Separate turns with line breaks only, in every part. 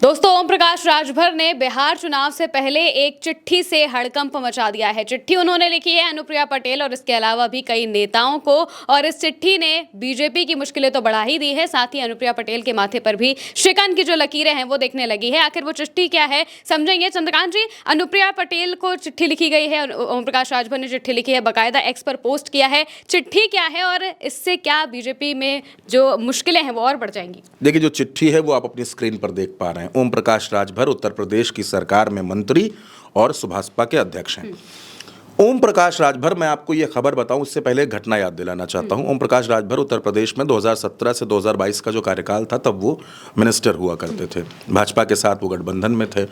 दोस्तों, ओम प्रकाश राजभर ने बिहार चुनाव से पहले एक चिट्ठी से हड़कंप मचा दिया है। चिट्ठी उन्होंने लिखी है अनुप्रिया पटेल और इसके अलावा भी कई नेताओं को, और इस चिट्ठी ने बीजेपी की मुश्किलें तो बढ़ा ही दी है, साथ ही अनुप्रिया पटेल के माथे पर भी शिकन की जो लकीरें हैं वो दिखने लगी है। आखिर वो चिट्ठी क्या है, समझेंगे। चंद्रकांत जी, अनुप्रिया पटेल को चिट्ठी लिखी गई है, ओम प्रकाश राजभर ने चिट्ठी लिखी है, बाकायदा एक्स पर पोस्ट किया है। चिट्ठी क्या है और इससे क्या बीजेपी में जो मुश्किलें हैं वो और बढ़ जाएंगी?
देखिए, जो चिट्ठी है वो आप अपनी स्क्रीन पर देख पा रहे हैं। ओम प्रकाश राजभर उत्तर प्रदेश की सरकार में मंत्री और सुभाषपा के अध्यक्ष हैं। ओम प्रकाश राजभर, मैं आपको ये खबर बताऊं इससे पहले एक घटना याद दिलाना चाहता हूं। ओम प्रकाश राजभर उत्तर प्रदेश में 2017 से 2022 का जो कार्यकाल था तब वो मिनिस्टर हुआ करते थे। भाजपा के साथ वो गठबंधन में थे।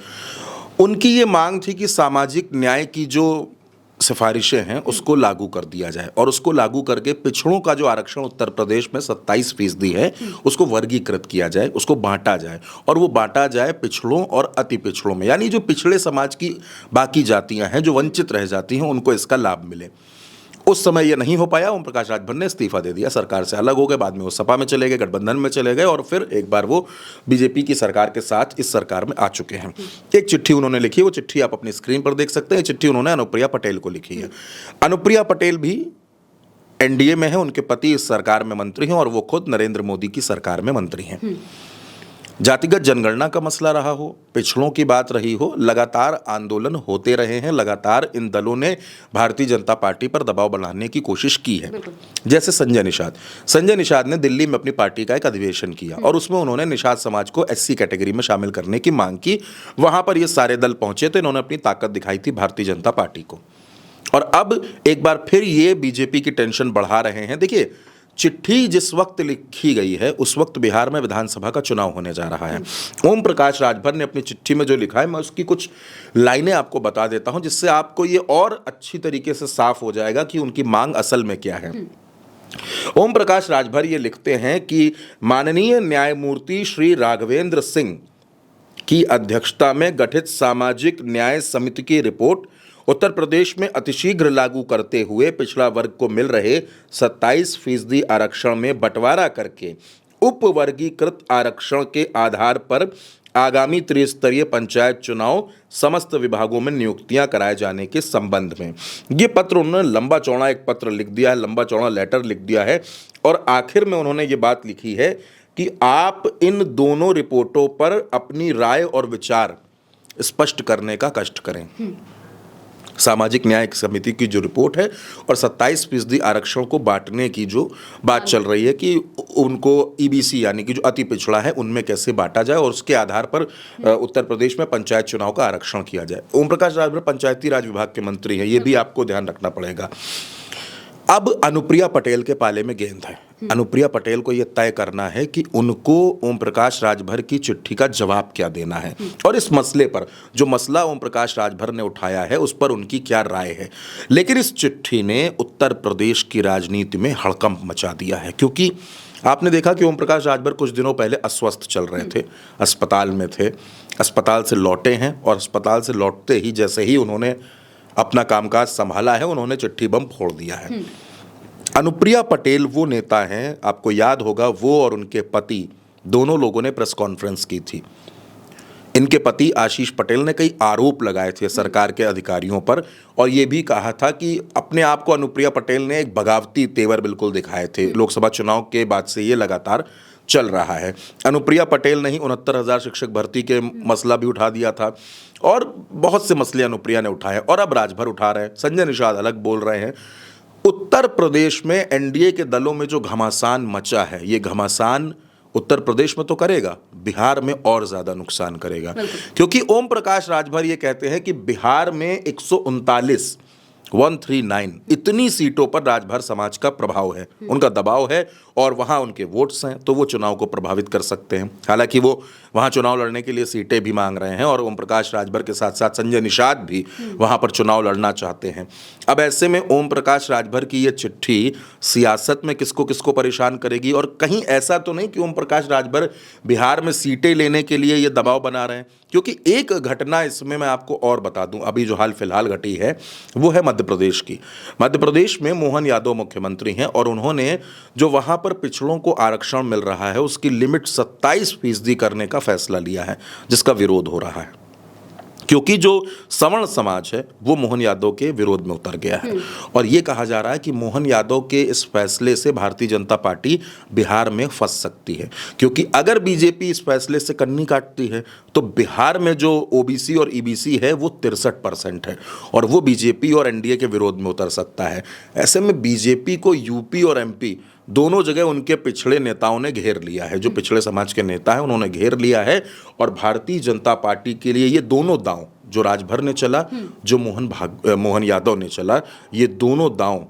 उनकी ये मांग थी कि सामाजिक न्याय की जो सिफारिशें हैं उसको लागू कर दिया जाए, और उसको लागू करके पिछड़ों का जो आरक्षण उत्तर प्रदेश में 27% है उसको वर्गीकृत किया जाए, उसको बांटा जाए, और वो बांटा जाए पिछड़ों और अति पिछड़ों में। यानी जो पिछड़े समाज की बाकी जातियां हैं, जो वंचित रह जाती हैं, उनको इसका लाभ मिले। उस समय ये नहीं हो पाया। ओम प्रकाश राजभर ने इस्तीफा दे दिया, सरकार से अलग हो गए। बाद में वो सपा में चले गए, गठबंधन में चले गए, और फिर एक बार वो बीजेपी की सरकार के साथ इस सरकार में आ चुके हैं। एक चिट्ठी उन्होंने लिखी, वो चिट्ठी आप अपनी स्क्रीन पर देख सकते हैं। चिट्ठी उन्होंने अनुप्रिया पटेल को लिखी है। अनुप्रिया पटेल भी एनडीए में है, उनके पति इस सरकार में मंत्री हैं और वो खुद नरेंद्र मोदी की सरकार में मंत्री हैं। जातिगत जनगणना का मसला रहा हो, पिछड़ों की बात रही हो, लगातार आंदोलन होते रहे हैं। लगातार इन दलों ने भारतीय जनता पार्टी पर दबाव बढ़ाने की कोशिश की है। जैसे संजय निषाद ने दिल्ली में अपनी पार्टी का एक अधिवेशन किया और उसमें उन्होंने निषाद समाज को एससी कैटेगरी में शामिल करने की मांग की। वहां पर ये सारे दल पहुंचे तो इन्होंने अपनी ताकत दिखाई थी भारतीय जनता पार्टी को, और अब एक बार फिर ये बीजेपी की टेंशन बढ़ा रहे हैं। देखिए, चिट्ठी जिस वक्त लिखी गई है उस वक्त बिहार में विधानसभा का चुनाव होने जा रहा है। ओम प्रकाश राजभर ने अपनी चिट्ठी में जो लिखा है, मैं उसकी कुछ लाइनें आपको बता देता हूं, जिससे आपको ये और अच्छी तरीके से साफ हो जाएगा कि उनकी मांग असल में क्या है। ओम प्रकाश राजभर ये लिखते हैं कि माननीय न्यायमूर्ति श्री राघवेंद्र सिंह की अध्यक्षता में गठित सामाजिक न्याय समिति की रिपोर्ट उत्तर प्रदेश में अतिशीघ्र लागू करते हुए पिछड़ा वर्ग को मिल रहे 27% आरक्षण में बंटवारा करके उपवर्गीकृत आरक्षण के आधार पर आगामी त्रिस्तरीय पंचायत चुनाव समस्त विभागों में नियुक्तियां कराए जाने के संबंध में। ये पत्र उन्होंने लंबा चौड़ा एक पत्र लिख दिया है, लंबा चौड़ा लेटर लिख दिया है, और आखिर में उन्होंने ये बात लिखी है कि आप इन दोनों रिपोर्टों पर अपनी राय और विचार स्पष्ट करने का कष्ट करें। सामाजिक न्याय समिति की जो रिपोर्ट है और 27% आरक्षण को बांटने की जो बात चल रही है कि उनको ईबीसी यानी कि जो अति पिछड़ा है उनमें कैसे बांटा जाए और उसके आधार पर उत्तर प्रदेश में पंचायत चुनाव का आरक्षण किया जाए। ओम प्रकाश राजभर पंचायती राज विभाग के मंत्री हैं, ये भी आपको ध्यान रखना पड़ेगा। अब अनुप्रिया पटेल के पाले में गेंद है। अनुप्रिया पटेल को यह तय करना है कि उनको ओम प्रकाश राजभर की चिट्ठी का जवाब क्या देना है, और इस मसले पर जो मसला ओम प्रकाश राजभर ने उठाया है उस पर उनकी क्या राय है। लेकिन इस चिट्ठी ने उत्तर प्रदेश की राजनीति में हड़कंप मचा दिया है, क्योंकि आपने देखा कि ओम प्रकाश राजभर कुछ दिनों पहले अस्वस्थ चल रहे थे, अस्पताल में थे, अस्पताल से लौटे हैं, और अस्पताल से लौटते ही जैसे ही उन्होंने अपना कामकाज संभाला है उन्होंने चिट्ठी बम फोड़ दिया है। अनुप्रिया पटेल वो नेता हैं, आपको याद होगा, वो और उनके पति दोनों लोगों ने प्रेस कॉन्फ्रेंस की थी। इनके पति आशीष पटेल ने कई आरोप लगाए थे सरकार के अधिकारियों पर, और ये भी कहा था कि अपने आप को अनुप्रिया पटेल ने एक बगावती तेवर बिल्कुल दिखाए थे। लोकसभा चुनाव के बाद से ये लगातार चल रहा है। अनुप्रिया पटेल ने ही 69,000 शिक्षक भर्ती के मसला भी उठा दिया था, और बहुत से मसले अनुप्रिया ने उठाए, और अब राजभर उठा रहे हैं। संजय निषाद अलग बोल रहे हैं। उत्तर प्रदेश में एनडीए के दलों में जो घमासान मचा है, ये घमासान उत्तर प्रदेश में तो करेगा, बिहार में और ज्यादा नुकसान करेगा, क्योंकि ओम प्रकाश राजभर ये कहते हैं कि बिहार में 139 इतनी सीटों पर राजभर समाज का प्रभाव है, उनका दबाव है, और वहां उनके वोट्स हैं, तो वो चुनाव को प्रभावित कर सकते हैं। हालांकि वो वहां चुनाव लड़ने के लिए सीटें भी मांग रहे हैं, और ओम प्रकाश राजभर के साथ साथ संजय निषाद भी वहां पर चुनाव लड़ना चाहते हैं। अब ऐसे में ओम प्रकाश राजभर की ये चिट्ठी सियासत में किसको किसको परेशान करेगी, और कहीं ऐसा तो नहीं कि ओम प्रकाश राजभर बिहार में सीटें लेने के लिए ये दबाव बना रहे हैं, क्योंकि एक घटना इसमें मैं आपको और बता दूं, अभी जो हाल फिलहाल घटी है वो है मध्य प्रदेश की। मध्य प्रदेश में मोहन यादव मुख्यमंत्री हैं, और उन्होंने जो वहां पर पिछड़ों को आरक्षण मिल रहा है उसकी लिमिट 27% करने का फैसला लिया है जिसका विरोध हो रहा है, क्योंकि जो सवर्ण समाज है वो मोहन यादव के विरोध में उतर गया है। और ये कहा जा रहा है कि मोहन यादव के इस फैसले से भारतीय जनता पार्टी बिहार में फंस सकती है, क्योंकि अगर बीजेपी इस फैसले से कन्नी काटती है तो बिहार में जो ओबीसी और ईबीसी है वो 63% है और वो बीजेपी और एनडीए के विरोध में उतर सकता है। ऐसे में बीजेपी को यूपी और एमपी दोनों जगह उनके पिछड़े नेताओं ने घेर लिया है, जो पिछड़े समाज के नेता हैं उन्होंने घेर लिया है। और भारतीय जनता पार्टी के लिए ये दोनों दांव, जो राजभर ने चला, जो मोहन यादव ने चला, ये दोनों दांव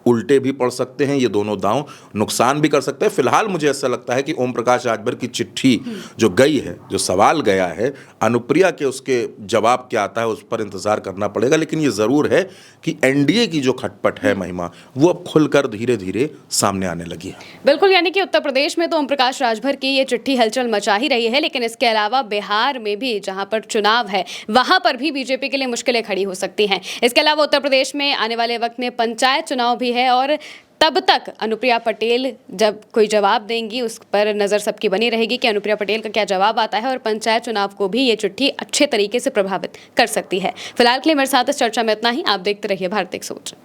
उल्टे भी पड़ सकते हैं, ये दोनों दांव नुकसान भी कर सकते हैं। फिलहाल मुझे ऐसा लगता है कि ओम प्रकाश राजभर की चिट्ठी जो गई है, जो सवाल गया है, अनुप्रिया के उसके जवाब क्या आता है उस पर इंतजार करना पड़ेगा। लेकिन ये ज़रूर है कि एनडीए की जो खटपट है महिमा, वो अब खुलकर धीरे धीरे सामने आने लगी है।
बिल्कुल, यानी कि उत्तर प्रदेश में तो ओम प्रकाश राजभर की ये चिट्ठी हलचल मचा ही रही है, लेकिन इसके अलावा बिहार में भी जहां पर चुनाव है वहां पर भी बीजेपी के लिए मुश्किलें खड़ी हो सकती हैं। इसके अलावा उत्तर प्रदेश में आने वाले वक्त में पंचायत चुनाव भी है और तब तक अनुप्रिया पटेल जब कोई जवाब देंगी उस पर नज़र सबकी बनी रहेगी कि अनुप्रिया पटेल का क्या जवाब आता है और पंचायत चुनाव को भी ये चिट्ठी अच्छे तरीके से प्रभावित कर सकती है। फिलहाल के लिए मेरे साथ इस चर्चा में इतना ही। आप देखते रहिए भारत एक सोच।